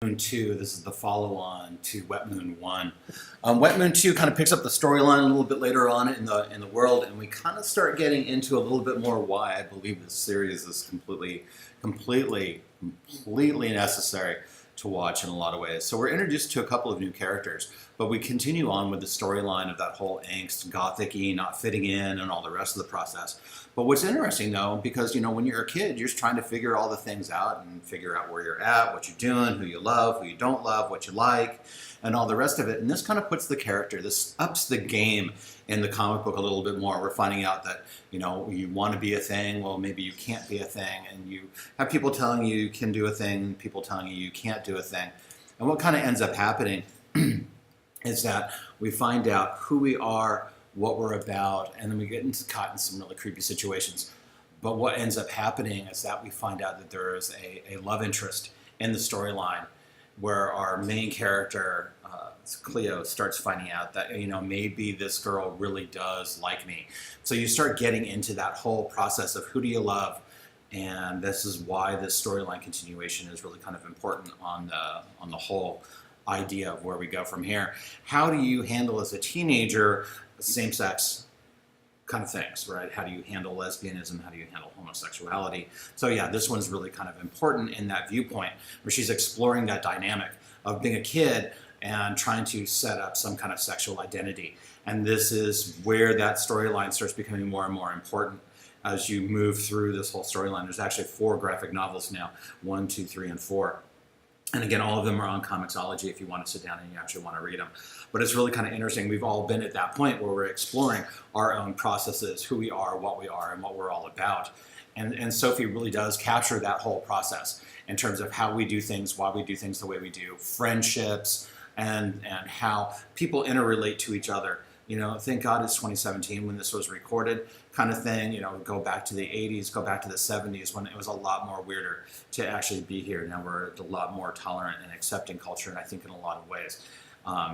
Moon 2, this is the follow-on to Wet Moon 1. Wet Moon 2 kind of picks up the storyline a little bit later on in the world, and we kind of start getting into a little bit more why I believe this series is completely necessary to watch in a lot of ways. So we're introduced to a couple of new characters, but we continue on with the storyline of that whole angst, gothic-y, not fitting in, and all the rest of the process. But what's interesting though, because when you're a kid, you're just trying to figure all the things out and figure out where you're at, what you're doing, who you love, who you don't love, what you like, and all the rest of it. And this kind of puts the character, this ups the game in the comic book a little bit more. We're finding out that, you want to be a thing, well, maybe you can't be a thing, and you have people telling you you can do a thing, people telling you you can't do a thing. And what kind of ends up happening is that we find out who we are, what we're about, and then we get caught in some really creepy situations. But what ends up happening is that we find out that there is a love interest in the storyline where our main character, Cleo, starts finding out that, maybe this girl really does like me. So you start getting into that whole process of who do you love, and this is why this storyline continuation is really kind of important on the whole idea of where we go from here. How do you handle as a teenager same-sex kind of things, right? How do you handle lesbianism? How do you handle homosexuality? So yeah, this one's really kind of important in that viewpoint where she's exploring that dynamic of being a kid and trying to set up some kind of sexual identity. And this is where that storyline starts becoming more and more important as you move through this whole storyline. There's actually 4 graphic novels now, 1, 2, 3, and 4. And again, all of them are on Comixology if you want to sit down and you actually want to read them. But it's really kind of interesting. We've all been at that point where we're exploring our own processes, who we are, and what we're all about. And Sophie really does capture that whole process in terms of how we do things, why we do things the way we do, friendships, and how people interrelate to each other. Thank God it's 2017 when this was recorded, kind of thing. Go back to the 80s, go back to the 70s when it was a lot more weirder to actually be here. Now we're a lot more tolerant and accepting culture, and I think in a lot of ways.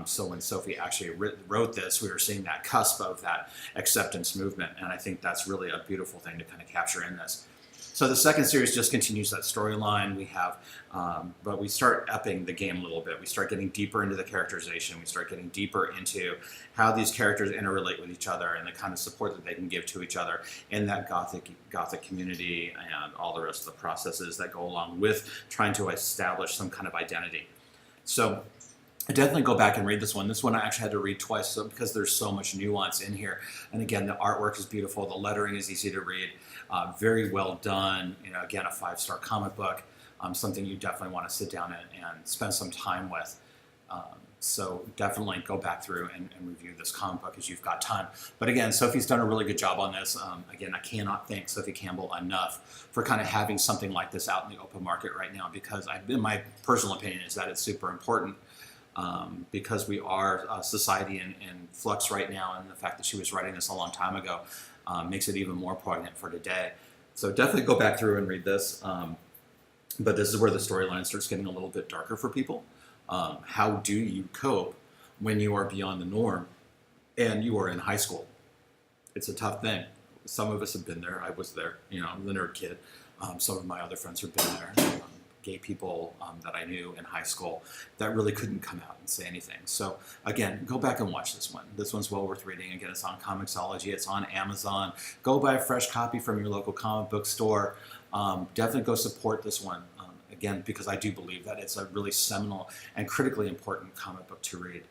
So when Sophie actually wrote this, we were seeing that cusp of that acceptance movement, and I think that's really a beautiful thing to kind of capture in this. So the second series just continues that storyline we have, but we start upping the game a little bit. We start getting deeper into the characterization. We start getting deeper into how these characters interrelate with each other and the kind of support that they can give to each other in that gothic community and all the rest of the processes that go along with trying to establish some kind of identity. So I definitely go back and read this one. This one I actually had to read twice because there's so much nuance in here. And again, the artwork is beautiful. The lettering is easy to read. Very well done. Again, a 5-star comic book. Something you definitely want to sit down and spend some time with. So definitely go back through and review this comic book as you've got time. But again, Sophie's done a really good job on this. Again, I cannot thank Sophie Campbell enough for kind of having something like this out in the open market right now, because in my personal opinion is that it's super important. Because we are a society in flux right now, and the fact that she was writing this a long time ago makes it even more poignant for today. So definitely go back through and read this. But this is where the storyline starts getting a little bit darker for people. How do you cope when you are beyond the norm and you are in high school? It's a tough thing. Some of us have been there. I was there, the nerd kid. Some of my other friends have been there. Gay people that I knew in high school that really couldn't come out and say anything. So again, go back and watch this one. This one's well worth reading. Again, it's on Comixology. It's on Amazon. Go buy a fresh copy from your local comic book store. Definitely go support this one. Again, because I do believe that it's a really seminal and critically important comic book to read.